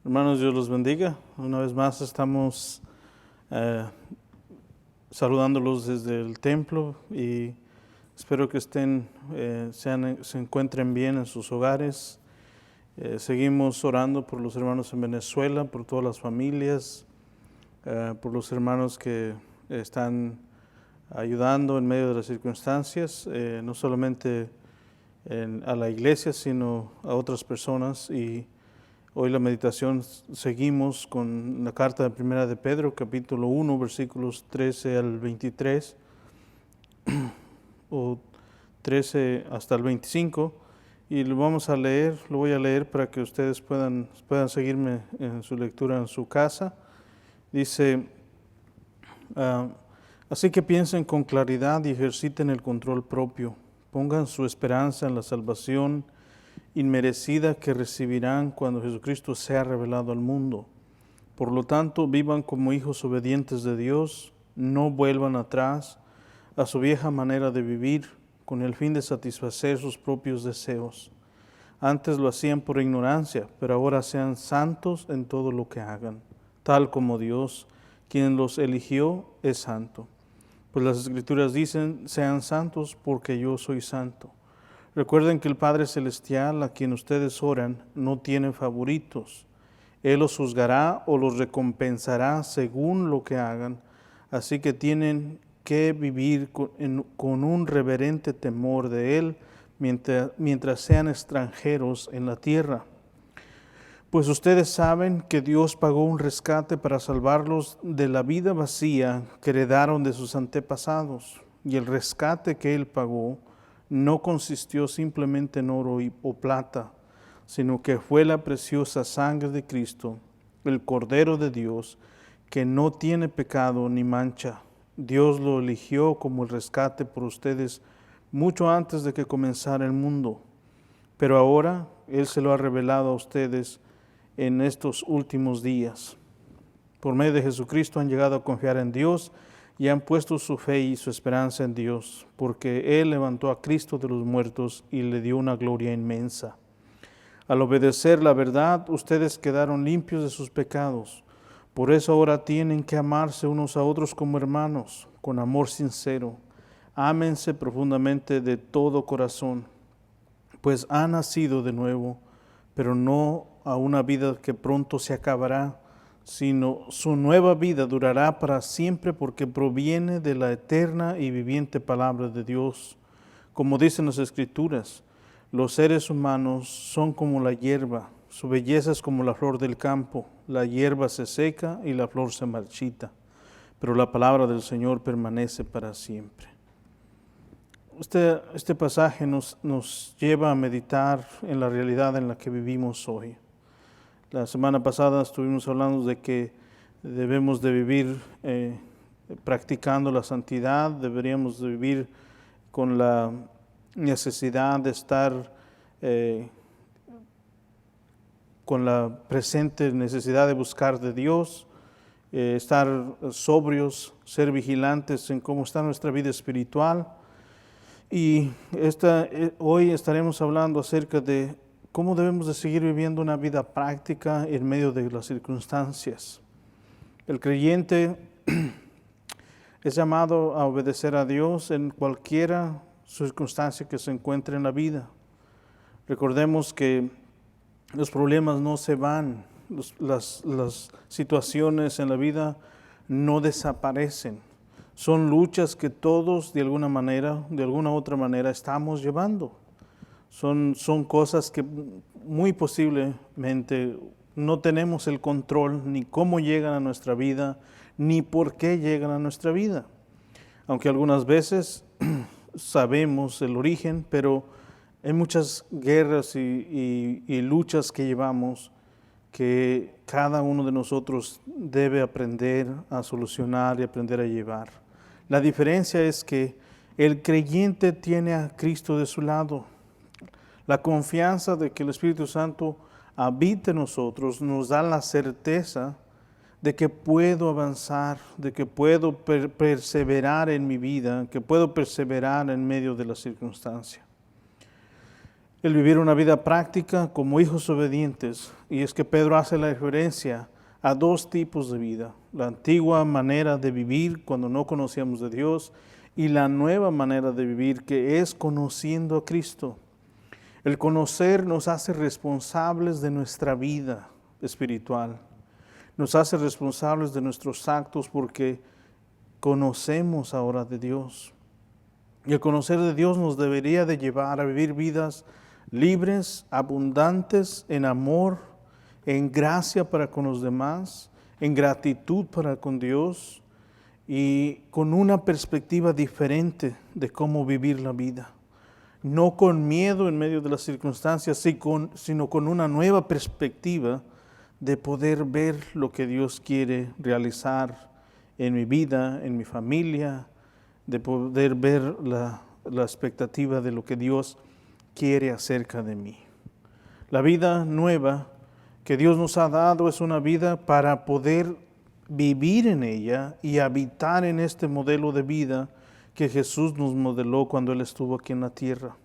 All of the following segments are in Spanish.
Hermanos, Dios los bendiga. Una vez más estamos saludándolos desde el templo y espero que se encuentren bien en sus hogares. Seguimos orando por los hermanos en Venezuela, por todas las familias, por los hermanos que están ayudando en medio de las circunstancias, no solamente a la iglesia, sino a otras personas. Y hoy la meditación seguimos con la carta de Primera de Pedro, capítulo 1, versículos 13 al 23, o 13 hasta el 25, y lo voy a leer para que ustedes puedan seguirme en su lectura en su casa. Dice, así que piensen con claridad y ejerciten el control propio, pongan su esperanza en la salvación inmerecida que recibirán cuando Jesucristo sea revelado al mundo. Por lo tanto, vivan como hijos obedientes de Dios, no vuelvan atrás a su vieja manera de vivir con el fin de satisfacer sus propios deseos. Antes lo hacían por ignorancia, pero ahora sean santos en todo lo que hagan, tal como Dios, quien los eligió, es santo. Pues las Escrituras dicen, sean santos porque yo soy santo. Recuerden que el Padre Celestial, a quien ustedes oran, no tiene favoritos. Él los juzgará o los recompensará según lo que hagan. Así que tienen que vivir con un reverente temor de Él mientras sean extranjeros en la tierra. Pues ustedes saben que Dios pagó un rescate para salvarlos de la vida vacía que heredaron de sus antepasados. Y el rescate que Él pagó no consistió simplemente en oro o plata, sino que fue la preciosa sangre de Cristo, el Cordero de Dios, que no tiene pecado ni mancha. Dios lo eligió como el rescate por ustedes mucho antes de que comenzara el mundo. Pero ahora Él se lo ha revelado a ustedes en estos últimos días. Por medio de Jesucristo han llegado a confiar en Dios y han puesto su fe y su esperanza en Dios, porque Él levantó a Cristo de los muertos y le dio una gloria inmensa. Al obedecer la verdad, ustedes quedaron limpios de sus pecados. Por eso ahora tienen que amarse unos a otros como hermanos, con amor sincero. Ámense profundamente de todo corazón, pues han nacido de nuevo, pero no a una vida que pronto se acabará, sino su nueva vida durará para siempre porque proviene de la eterna y viviente palabra de Dios. Como dicen las Escrituras, los seres humanos son como la hierba, su belleza es como la flor del campo, la hierba se seca y la flor se marchita, pero la palabra del Señor permanece para siempre. Este pasaje nos lleva a meditar en la realidad en la que vivimos hoy. La semana pasada estuvimos hablando de que debemos de vivir practicando la santidad, deberíamos de vivir con la necesidad de estar con la presente necesidad de buscar de Dios, estar sobrios, ser vigilantes en cómo está nuestra vida espiritual. Y hoy estaremos hablando acerca de cómo debemos de seguir viviendo una vida práctica en medio de las circunstancias. El creyente es llamado a obedecer a Dios en cualquiera circunstancia que se encuentre en la vida. Recordemos que los problemas no se van, las situaciones en la vida no desaparecen. Son luchas que todos de alguna manera, de alguna otra manera estamos llevando. Son cosas que muy posiblemente no tenemos el control ni cómo llegan a nuestra vida, ni por qué llegan a nuestra vida. Aunque algunas veces sabemos el origen, pero hay muchas guerras y luchas que llevamos que cada uno de nosotros debe aprender a solucionar y aprender a llevar. La diferencia es que el creyente tiene a Cristo de su lado. La confianza de que el Espíritu Santo habita en nosotros nos da la certeza de que puedo avanzar, de que puedo perseverar en mi vida, que puedo perseverar en medio de la circunstancia. el vivir una vida práctica como hijos obedientes. Y es que Pedro hace la referencia a dos tipos de vida: la antigua manera de vivir cuando no conocíamos de Dios y la nueva manera de vivir, que es conociendo a Cristo. El conocer nos hace responsables de nuestra vida espiritual, nos hace responsables de nuestros actos porque conocemos ahora de Dios. Y el conocer de Dios nos debería de llevar a vivir vidas libres, abundantes en amor, en gracia para con los demás, en gratitud para con Dios y con una perspectiva diferente de cómo vivir la vida. No con miedo en medio de las circunstancias, sino con una nueva perspectiva de poder ver lo que Dios quiere realizar en mi vida, en mi familia, de poder ver la expectativa de lo que Dios quiere acerca de mí. La vida nueva que Dios nos ha dado es una vida para poder vivir en ella y habitar en este modelo de vida que Jesús nos modeló cuando Él estuvo aquí en la tierra.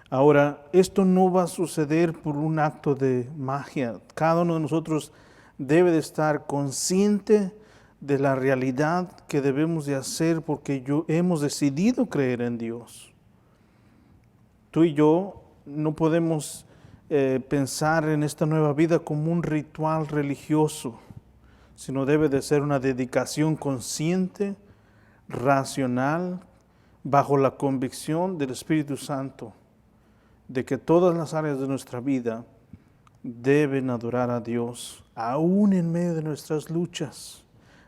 Ahora, esto no va a suceder por un acto de magia. Cada uno de nosotros debe de estar consciente de la realidad que debemos de hacer porque hemos decidido creer en Dios. Tú y yo no podemos pensar en esta nueva vida como un ritual religioso, sino debe de ser una dedicación consciente, racional, bajo la convicción del Espíritu Santo, de que todas las áreas de nuestra vida deben adorar a Dios, aún en medio de nuestras luchas,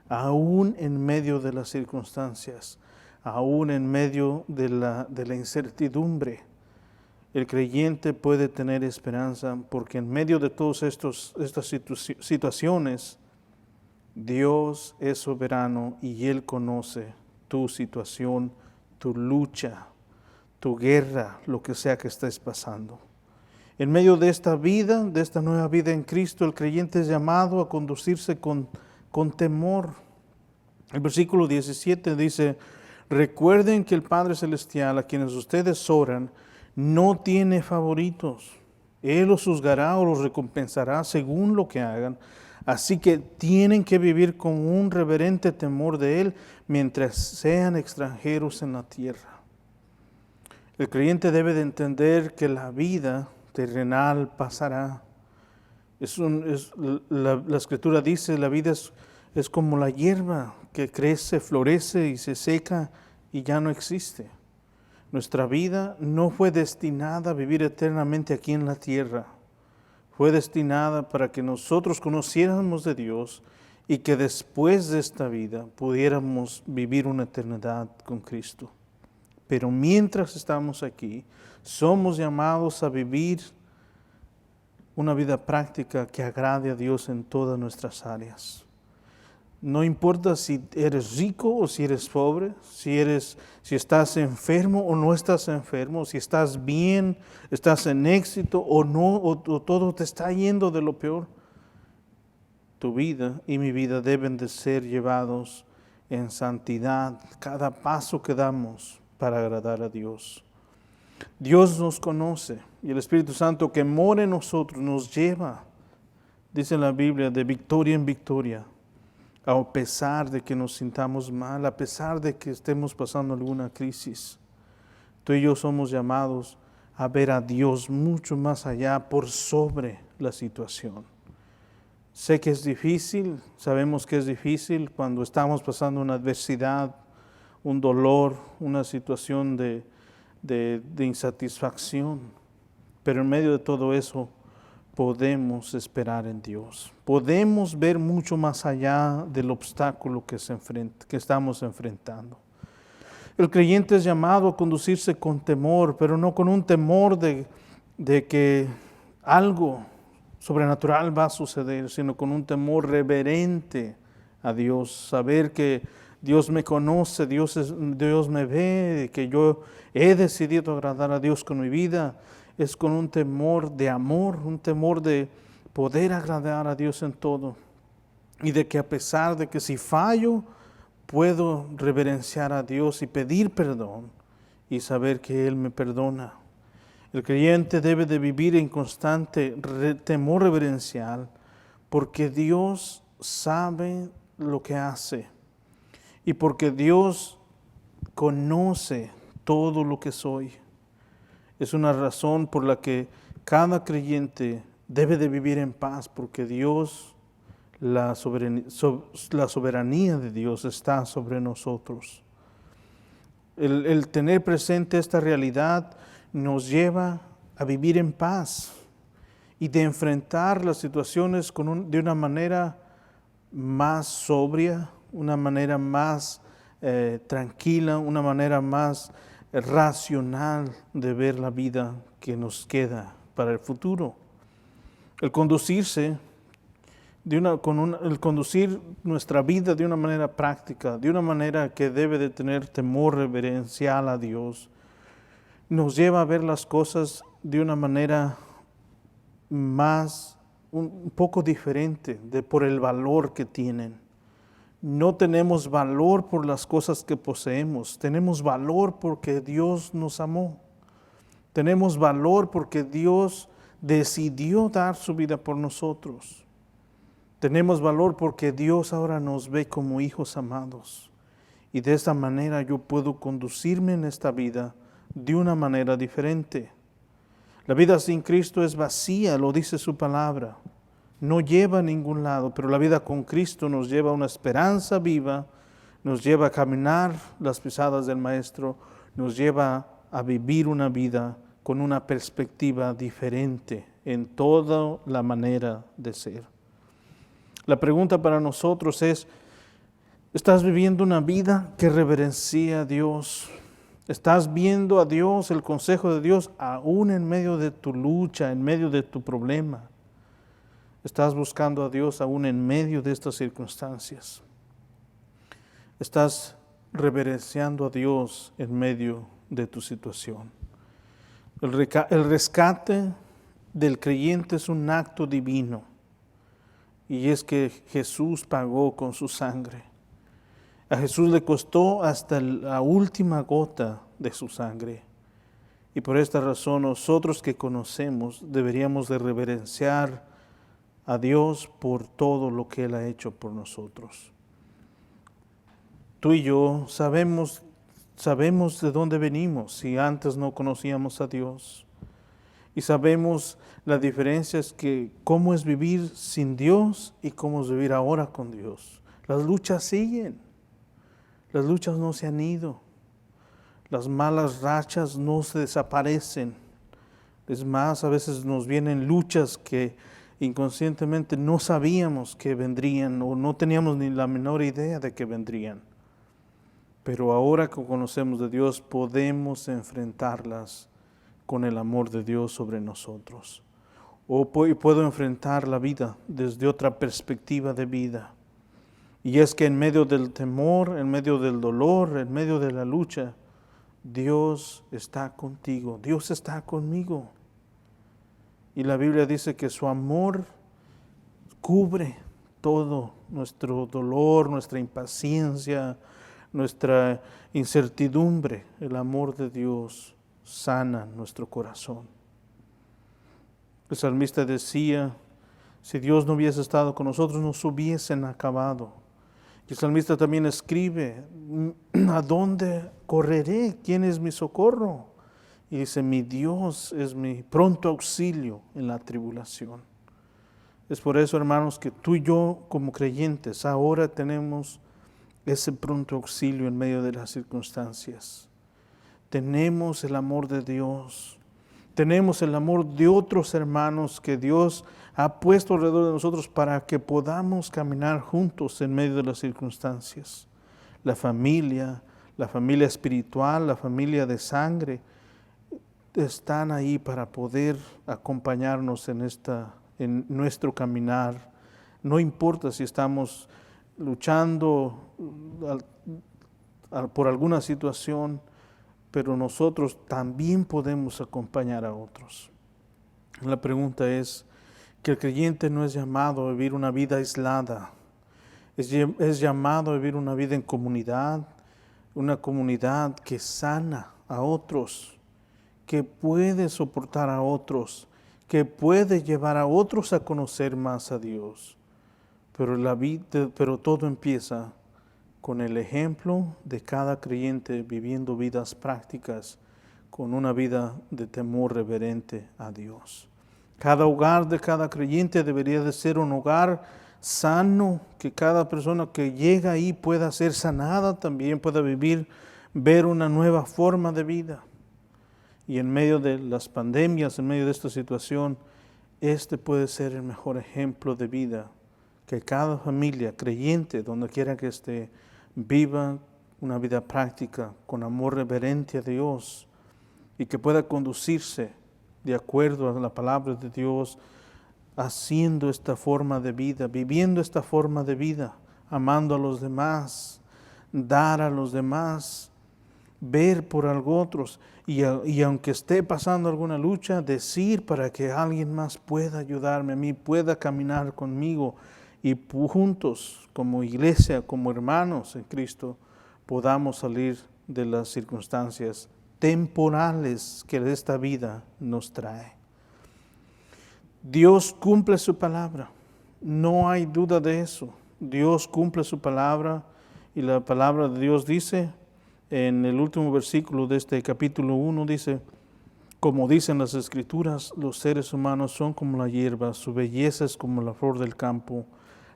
aún en medio de las circunstancias, aún en medio de la incertidumbre. El creyente puede tener esperanza porque en medio de todas estas situaciones, Dios es soberano y Él conoce tu situación, tu lucha, tu guerra, lo que sea que estés pasando. En medio de esta vida, de esta nueva vida en Cristo, el creyente es llamado a conducirse con temor. El versículo 17 dice: recuerden que el Padre Celestial, a quienes ustedes oran, no tiene favoritos. Él los juzgará o los recompensará según lo que hagan. Así que tienen que vivir con un reverente temor de Él mientras sean extranjeros en la tierra. El creyente debe de entender que la vida terrenal pasará. La Escritura dice, la vida es como la hierba que crece, florece y se seca y ya no existe. Nuestra vida no fue destinada a vivir eternamente aquí en la tierra. Fue destinada para que nosotros conociéramos de Dios y que después de esta vida pudiéramos vivir una eternidad con Cristo. Pero mientras estamos aquí, somos llamados a vivir una vida práctica que agrade a Dios en todas nuestras áreas. No importa si eres rico o si eres pobre, si estás enfermo o no estás enfermo, si estás bien, estás en éxito o no, o todo te está yendo de lo peor. Tu vida y mi vida deben de ser llevados en santidad, cada paso que damos para agradar a Dios. Dios nos conoce y el Espíritu Santo que mora en nosotros nos lleva, dice en la Biblia, de victoria en victoria. A pesar de que nos sintamos mal, a pesar de que estemos pasando alguna crisis, tú y yo somos llamados a ver a Dios mucho más allá, por sobre la situación. Sé que es difícil, sabemos que es difícil cuando estamos pasando una adversidad, un dolor, una situación de insatisfacción, pero en medio de todo eso, podemos esperar en Dios. Podemos ver mucho más allá del obstáculo que estamos enfrentando. El creyente es llamado a conducirse con temor, pero no con un temor de que algo sobrenatural va a suceder, sino con un temor reverente a Dios. Saber que Dios me conoce, Dios me ve, que yo he decidido agradar a Dios con mi vida. Es con un temor de amor, un temor de poder agradar a Dios en todo. Y de que a pesar de que si fallo, puedo reverenciar a Dios y pedir perdón y saber que Él me perdona. El creyente debe de vivir en constante temor reverencial porque Dios sabe lo que hace y porque Dios conoce todo lo que soy. Es una razón por la que cada creyente debe de vivir en paz porque Dios, la soberanía de Dios está sobre nosotros. El tener presente esta realidad nos lleva a vivir en paz y de enfrentar las situaciones de una manera más sobria, una manera más tranquila, una manera más racional de ver la vida que nos queda para el futuro. El conducir nuestra vida de una manera práctica, de una manera que debe de tener temor reverencial a Dios, nos lleva a ver las cosas de una manera un poco diferente por el valor que tienen. No tenemos valor por las cosas que poseemos, tenemos valor porque Dios nos amó. Tenemos valor porque Dios decidió dar su vida por nosotros. Tenemos valor porque Dios ahora nos ve como hijos amados. Y de esta manera yo puedo conducirme en esta vida de una manera diferente. La vida sin Cristo es vacía, lo dice su palabra. No lleva a ningún lado, pero la vida con Cristo nos lleva a una esperanza viva, nos lleva a caminar las pisadas del Maestro, nos lleva a vivir una vida con una perspectiva diferente en toda la manera de ser. La pregunta para nosotros es, ¿estás viviendo una vida que reverencia a Dios? ¿Estás viendo a Dios, el consejo de Dios, aún en medio de tu lucha, en medio de tu problema? ¿Estás buscando a Dios aún en medio de estas circunstancias? ¿Estás reverenciando a Dios en medio de tu situación? El rescate del creyente es un acto divino. Y es que Jesús pagó con su sangre. A Jesús le costó hasta la última gota de su sangre. Y por esta razón nosotros que conocemos deberíamos de reverenciar a Dios por todo lo que Él ha hecho por nosotros. Tú y yo sabemos de dónde venimos si antes no conocíamos a Dios. Y sabemos la diferencia es que cómo es vivir sin Dios y cómo es vivir ahora con Dios. Las luchas siguen, las luchas no se han ido, las malas rachas no se desaparecen. Es más, a veces nos vienen luchas que inconscientemente no sabíamos que vendrían o no teníamos ni la menor idea de que vendrían. Pero ahora que conocemos de Dios podemos enfrentarlas con el amor de Dios sobre nosotros. O puedo enfrentar la vida desde otra perspectiva de vida. Y es que en medio del temor, en medio del dolor, en medio de la lucha, Dios está contigo, Dios está conmigo. Y la Biblia dice que su amor cubre todo nuestro dolor, nuestra impaciencia, nuestra incertidumbre. El amor de Dios sana nuestro corazón. El salmista decía, si Dios no hubiese estado con nosotros, nos hubiesen acabado. Y el salmista también escribe, ¿a dónde correré? ¿Quién es mi socorro? Y dice, mi Dios es mi pronto auxilio en la tribulación. Es por eso, hermanos, que tú y yo como creyentes ahora tenemos ese pronto auxilio en medio de las circunstancias. Tenemos el amor de Dios. Tenemos el amor de otros hermanos que Dios ha puesto alrededor de nosotros para que podamos caminar juntos en medio de las circunstancias. La familia espiritual, la familia de sangre, están ahí para poder acompañarnos en nuestro caminar. No importa si estamos luchando por alguna situación, pero nosotros también podemos acompañar a otros. La pregunta es que el creyente no es llamado a vivir una vida aislada, es llamado a vivir una vida en comunidad, una comunidad que sana a otros, que puede soportar a otros, que puede llevar a otros a conocer más a Dios. Pero todo empieza con el ejemplo de cada creyente viviendo vidas prácticas, con una vida de temor reverente a Dios. Cada hogar de cada creyente debería de ser un hogar sano, que cada persona que llega ahí pueda ser sanada también, pueda ver una nueva forma de vida. Y en medio de las pandemias, en medio de esta situación, este puede ser el mejor ejemplo de vida, que cada familia creyente, donde quiera que esté, viva una vida práctica con amor reverente a Dios y que pueda conducirse de acuerdo a la palabra de Dios, haciendo esta forma de vida, viviendo esta forma de vida, amando a los demás, dar a los demás, ver por algo otros y aunque esté pasando alguna lucha, decir para que alguien más pueda ayudarme a mí, pueda caminar conmigo y juntos como iglesia, como hermanos en Cristo, podamos salir de las circunstancias temporales que esta vida nos trae. Dios cumple su palabra, no hay duda de eso. Dios cumple su palabra y la palabra de Dios dice, en el último versículo de este capítulo 1 dice, como dicen las Escrituras, los seres humanos son como la hierba, su belleza es como la flor del campo.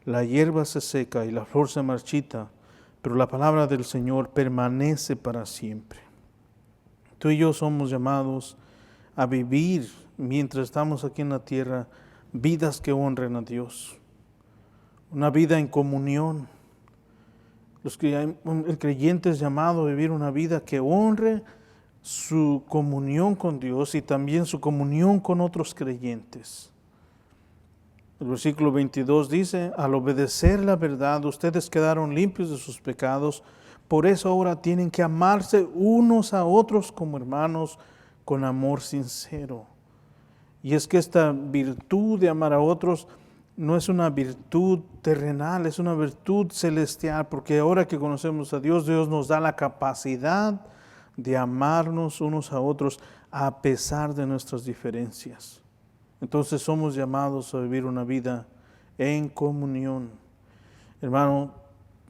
La hierba se seca y la flor se marchita, pero la palabra del Señor permanece para siempre. Tú y yo somos llamados a vivir, mientras estamos aquí en la tierra, vidas que honren a Dios. Una vida en comunión. El creyente es llamado a vivir una vida que honre su comunión con Dios y también su comunión con otros creyentes. El versículo 22 dice, al obedecer la verdad, ustedes quedaron limpios de sus pecados, por eso ahora tienen que amarse unos a otros como hermanos con amor sincero. Y es que esta virtud de amar a otros no es una virtud terrenal, es una virtud celestial, porque ahora que conocemos a Dios, Dios nos da la capacidad de amarnos unos a otros a pesar de nuestras diferencias. Entonces somos llamados a vivir una vida en comunión. Hermano,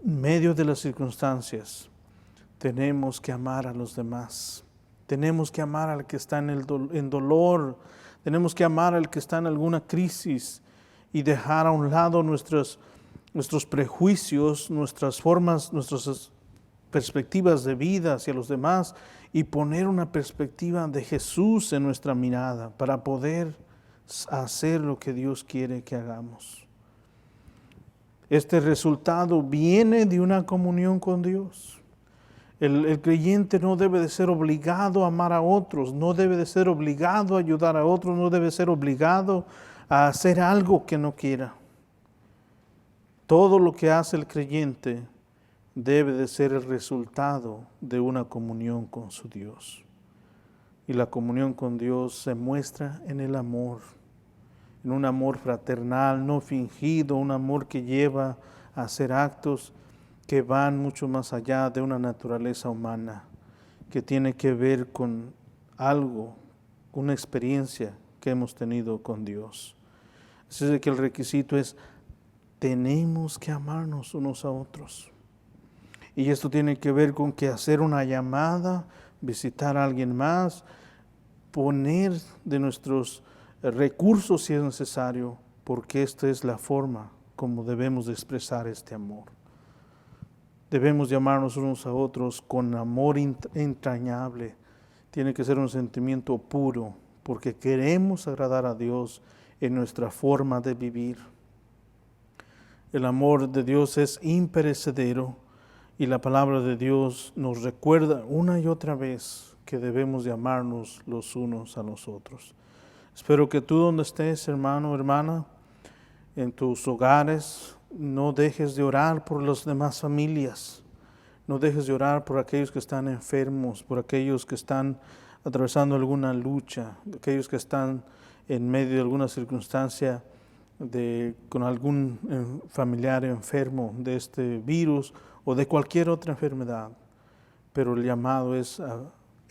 en medio de las circunstancias, tenemos que amar a los demás. Tenemos que amar al que está en dolor. Tenemos que amar al que está en alguna crisis y dejar a un lado nuestros prejuicios, nuestras formas, nuestras perspectivas de vida hacia los demás y poner una perspectiva de Jesús en nuestra mirada para poder hacer lo que Dios quiere que hagamos. Este resultado viene de una comunión con Dios. El creyente no debe de ser obligado a amar a otros, no debe de ser obligado a ayudar a otros, no debe ser obligado a hacer algo que no quiera. Todo lo que hace el creyente debe de ser el resultado de una comunión con su Dios. Y la comunión con Dios se muestra en el amor, en un amor fraternal, no fingido, un amor que lleva a hacer actos que van mucho más allá de una naturaleza humana, que tiene que ver con algo, una experiencia que hemos tenido con Dios. Así es que el requisito es, tenemos que amarnos unos a otros. Y esto tiene que ver con que hacer una llamada, visitar a alguien más, poner de nuestros recursos si es necesario, porque esta es la forma como debemos de expresar este amor. Debemos llamarnos unos a otros con amor entrañable. Tiene que ser un sentimiento puro, porque queremos agradar a Dios en nuestra forma de vivir. El amor de Dios es imperecedero y la palabra de Dios nos recuerda una y otra vez que debemos de amarnos los unos a los otros. Espero que tú donde estés, hermano, hermana, en tus hogares, no dejes de orar por las demás familias. No dejes de orar por aquellos que están enfermos, por aquellos que están atravesando alguna lucha, aquellos que están en medio de alguna circunstancia con algún familiar enfermo de este virus o de cualquier otra enfermedad. Pero el llamado es a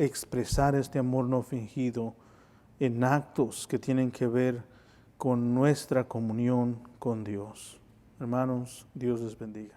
expresar este amor no fingido en actos que tienen que ver con nuestra comunión con Dios. Hermanos, Dios les bendiga.